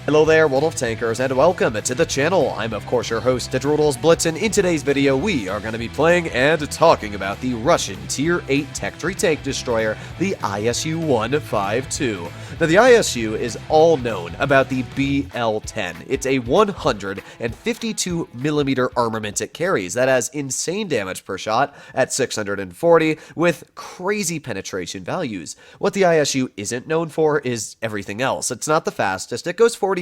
Hello there, World of Tankers, and welcome to the channel. I'm of course your host, Droodles, Blitz, and in today's video we are going to be playing and talking about the Russian Tier 8 Tech Tree Tank Destroyer, the ISU-152. Now the ISU is all known about the BL-10. It's a 152mm armament it carries that has insane damage per shot at 640 with crazy penetration values. What the ISU isn't known for is everything else. It's not the fastest, it goes 43,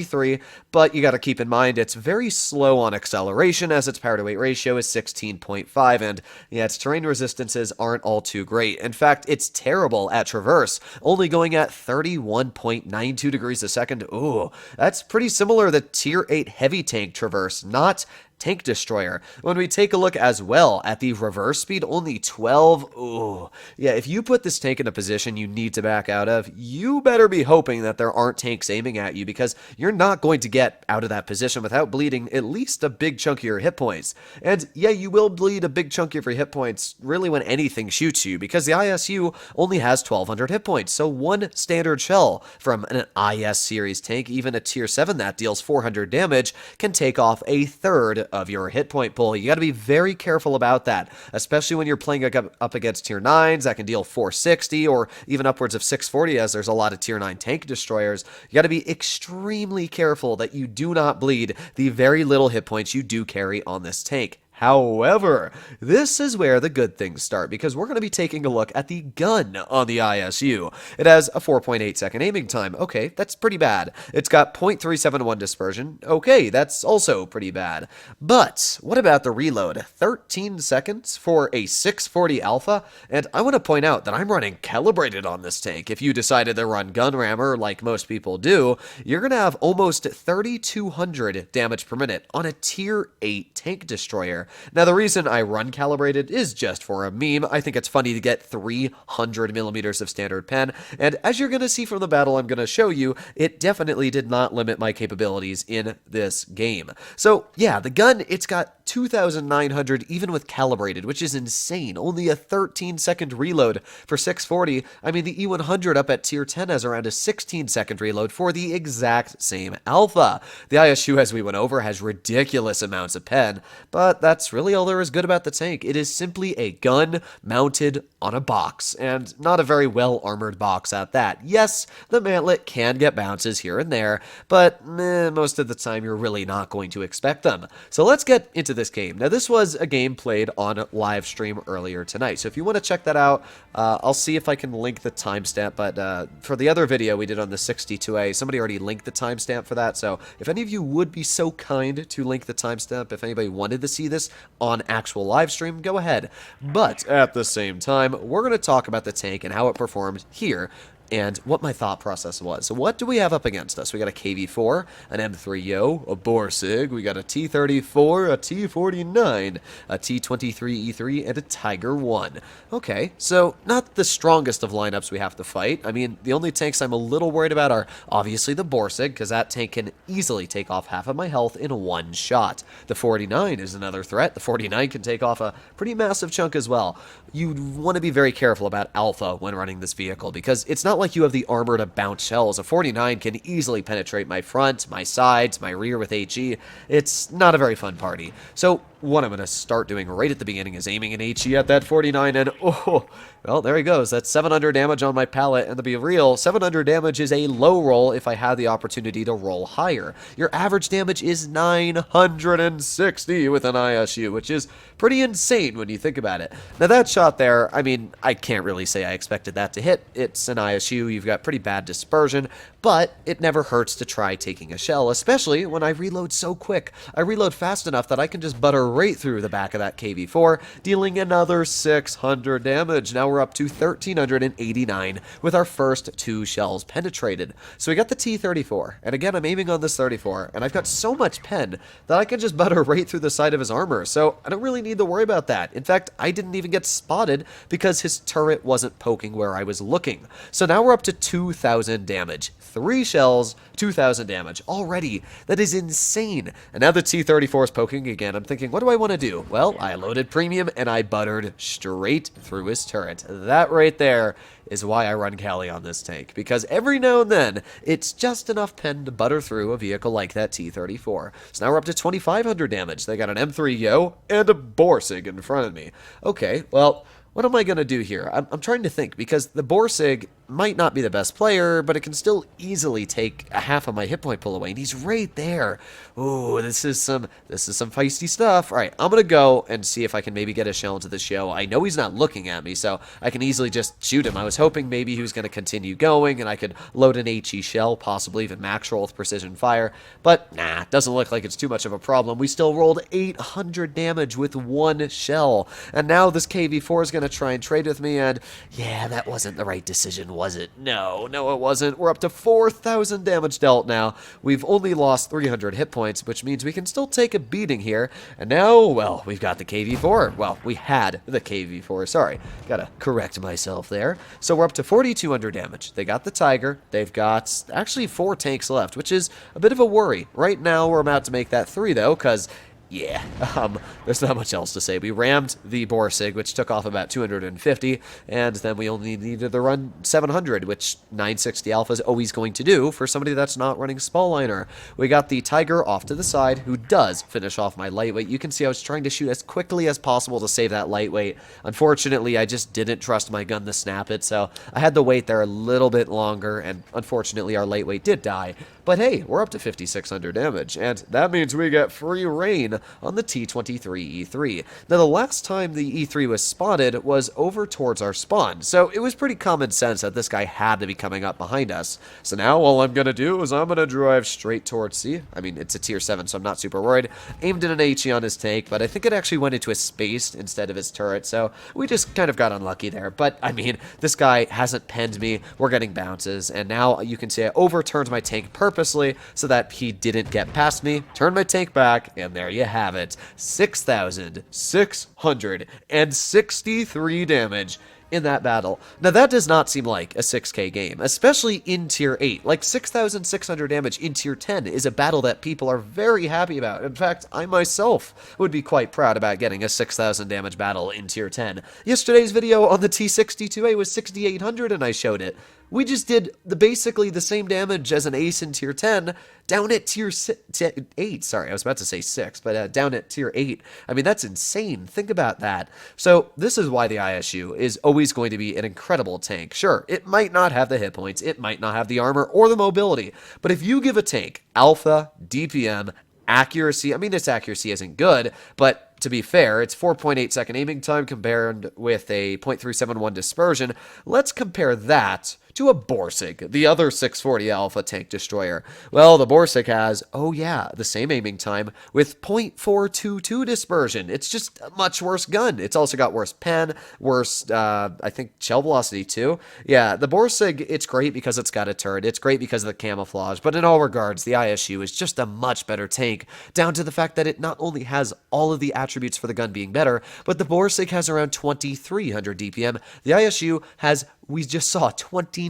but you gotta keep in mind it's very slow on acceleration as its power to weight ratio is 16.5, and yeah, its terrain resistances aren't all too great. In fact, it's terrible at traverse, only going at 31.92 degrees a second. Ooh, that's pretty similar to Tier 8 heavy tank traverse, not tank destroyer. When we take a look as well at the reverse speed, only 12. Ooh, yeah, if you put this tank in a position you need to back out of, you better be hoping that there aren't tanks aiming at you, because you're not going to get out of that position without bleeding at least a big chunk of your hit points. And yeah, you will bleed a big chunk of your hit points really when anything shoots you, because the ISU only has 1200 hit points, so one standard shell from an IS series tank, even a tier 7 that deals 400 damage, can take off a third of your hit point pool. You got to be very careful about that, especially when you're playing up against tier 9s that can deal 460 or even upwards of 640, as there's a lot of tier 9 tank destroyers. You got to be extremely careful that you do not bleed the very little hit points you do carry on this tank. However, this is where the good things start, because we're going to be taking a look at the gun on the ISU. It has a 4.8 second aiming time. Okay, that's pretty bad. It's got 0.371 dispersion. Okay, that's also pretty bad. But what about the reload? 13 seconds for a 640 alpha? And I want to point out that I'm running calibrated on this tank. If you decided to run gun rammer like most people do, you're going to have almost 3200 damage per minute on a tier 8 tank destroyer. Now, the reason I run calibrated is just for a meme. I think it's funny to get 300 millimeters of standard pen, and as you're going to see from the battle I'm going to show you, it definitely did not limit my capabilities in this game. So yeah, the gun, it's got 2,900 even with calibrated, which is insane. Only a 13-second reload for 640. I mean, the E100 up at tier 10 has around a 16-second reload for the exact same alpha. The ISU, as we went over, has ridiculous amounts of pen, but that's really all there is good about the tank. It is simply a gun mounted on a box, and not a very well-armored box at that. Yes, the mantlet can get bounces here and there, but most of the time you're really not going to expect them. So let's get into this game. Now, this was a game played on live stream earlier tonight, so if you want to check that out, I'll see if I can link the timestamp, but for the other video we did on the 62A, somebody already linked the timestamp for that, so if any of you would be so kind to link the timestamp, if anybody wanted to see this on actual live stream, go ahead. But at the same time, we're going to talk about the tank and how it performed here, and what my thought process was. So what do we have up against us? We got a KV-4, an M3O, a Borsig, we got a T-34, a T-49, a T-23E3, and a Tiger 1. Okay, so not the strongest of lineups we have to fight. I mean, the only tanks I'm a little worried about are obviously the Borsig, because that tank can easily take off half of my health in one shot. The 49 is another threat. The 49 can take off a pretty massive chunk as well. You want to be very careful about alpha when running this vehicle, because it's not like you have the armor to bounce shells. A 49 can easily penetrate my front, my sides, my rear with HE. It's not a very fun party. So what I'm going to start doing right at the beginning is aiming an HE at that 49, and oh, well, there he goes. That's 700 damage on my pallet, and to be real, 700 damage is a low roll if I had the opportunity to roll higher. Your average damage is 960 with an ISU, which is pretty insane when you think about it. Now that shot there, I mean, I can't really say I expected that to hit. It's an ISU, you've got pretty bad dispersion, but it never hurts to try taking a shell, especially when I reload so quick. I reload fast enough that I can just butter right through the back of that KV-4, dealing another 600 damage. Now we're up to 1,389 with our first 2 shells penetrated. So we got the T-34, and again, I'm aiming on this 34, and I've got so much pen that I can just butter right through the side of his armor, so I don't really need to worry about that. In fact, I didn't even get spotted because his turret wasn't poking where I was looking. So now we're up to 2,000 damage. 3 shells, 2,000 damage already. That is insane. And now the T-34 is poking again. I'm thinking, what do I want to do? Well, I loaded premium and I buttered straight through his turret. That right there is why I run Callie on this tank, because every now and then, it's just enough pen to butter through a vehicle like that T-34. So now we're up to 2,500 damage. They got an M3 Yo and a Borsig in front of me. Okay, well, what am I going to do here? I'm trying to think, because the Borsig might not be the best player, but it can still easily take a half of my hit point pull away, and he's right there. Ooh, this is some feisty stuff. All right, I'm gonna go and see if I can maybe get a shell into the show. I know he's not looking at me, so I can easily just shoot him. I was hoping maybe he was gonna continue going, and I could load an HE shell, possibly even max roll with precision fire, but nah, doesn't look like it's too much of a problem. We still rolled 800 damage with one shell, and now this KV-4 is gonna try and trade with me, and yeah, that wasn't the right decision, was it? No, it wasn't. We're up to 4,000 damage dealt now. We've only lost 300 hit points, which means we can still take a beating here. And now, well, we've got the KV-4. Well, we had the KV-4, sorry. Gotta correct myself there. So we're up to 4,200 damage. They got the Tiger. They've got actually 4 tanks left, which is a bit of a worry. Right now, we're about to make that 3, though, because yeah, there's not much else to say. We rammed the Borsig, which took off about 250, and then we only needed to run 700, which 960 Alpha is always going to do for somebody that's not running Spaliner. We got the Tiger off to the side, who does finish off my lightweight. You can see I was trying to shoot as quickly as possible to save that lightweight. Unfortunately, I just didn't trust my gun to snap it, so I had to wait there a little bit longer, and unfortunately our lightweight did die. But hey, we're up to 5,600 damage, and that means we get free reign on the T-23 E3. Now, the last time the E3 was spotted was over towards our spawn, so it was pretty common sense that this guy had to be coming up behind us. So now all I'm going to do is I'm going to drive straight towards C. I mean, it's a tier 7, so I'm not super worried. Aimed in an HE on his tank, but I think it actually went into his space instead of his turret, so we just kind of got unlucky there. But, I mean, this guy hasn't penned me. We're getting bounces, and now you can see I overturned my tank purposely so that he didn't get past me. Turn my tank back, and there you have it. 6,663 damage in that battle. Now, that does not seem like a 6K game, especially in Tier 8. Like, 6,600 damage in Tier 10 is a battle that people are very happy about. In fact, I myself would be quite proud about getting a 6,000 damage battle in Tier 10. Yesterday's video on the T62A was 6,800, and I showed it. We just did basically the same damage as an ace in Tier 10 down at Tier 8. Sorry, I was about to say 6, but down at Tier 8. I mean, that's insane. Think about that. So this is why the ISU is always going to be an incredible tank. Sure, it might not have the hit points, it might not have the armor or the mobility, but if you give a tank alpha, DPM, accuracy, I mean, its accuracy isn't good, but to be fair, it's 4.8 second aiming time compared with a 0.371 dispersion. Let's compare that to a Borsig, the other 640 Alpha tank destroyer. Well, the Borsig has, oh yeah, the same aiming time with 0.422 dispersion. It's just a much worse gun. It's also got worse pen, worse, I think, shell velocity too. Yeah, the Borsig, it's great because it's got a turret. It's great because of the camouflage, but in all regards, the ISU is just a much better tank, down to the fact that it not only has all of the attributes for the gun being better, but the Borsig has around 2,300 DPM. The ISU has, we just saw, 2,900.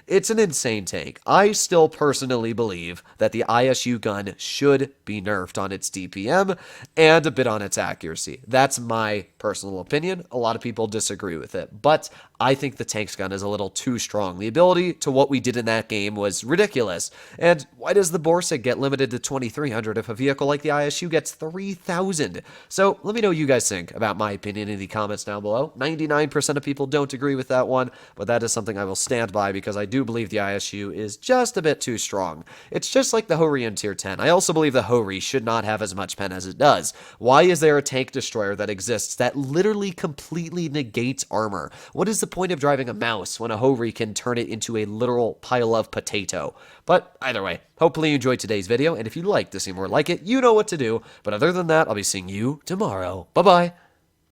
It's an insane tank. I still personally believe that the ISU gun should be nerfed on its DPM and a bit on its accuracy. That's my personal opinion. A lot of people disagree with it, but I think the tank's gun is a little too strong. The ability to what we did in that game was ridiculous. And why does the Borsig get limited to 2,300 if a vehicle like the ISU gets 3,000? So let me know what you guys think about my opinion in the comments down below. 99% of people don't agree with that one, but that is something I will stand by because I do believe the ISU is just a bit too strong. It's just like the Hori in Tier 10. I also believe the Hori should not have as much pen as it does. Why is there a tank destroyer that exists that literally completely negates armor? What is the point of driving a mouse when a Hori can turn it into a literal pile of potato? But either way, hopefully you enjoyed today's video, and if you'd like to see more like it, you know what to do. But other than that, I'll be seeing you tomorrow. Bye-bye.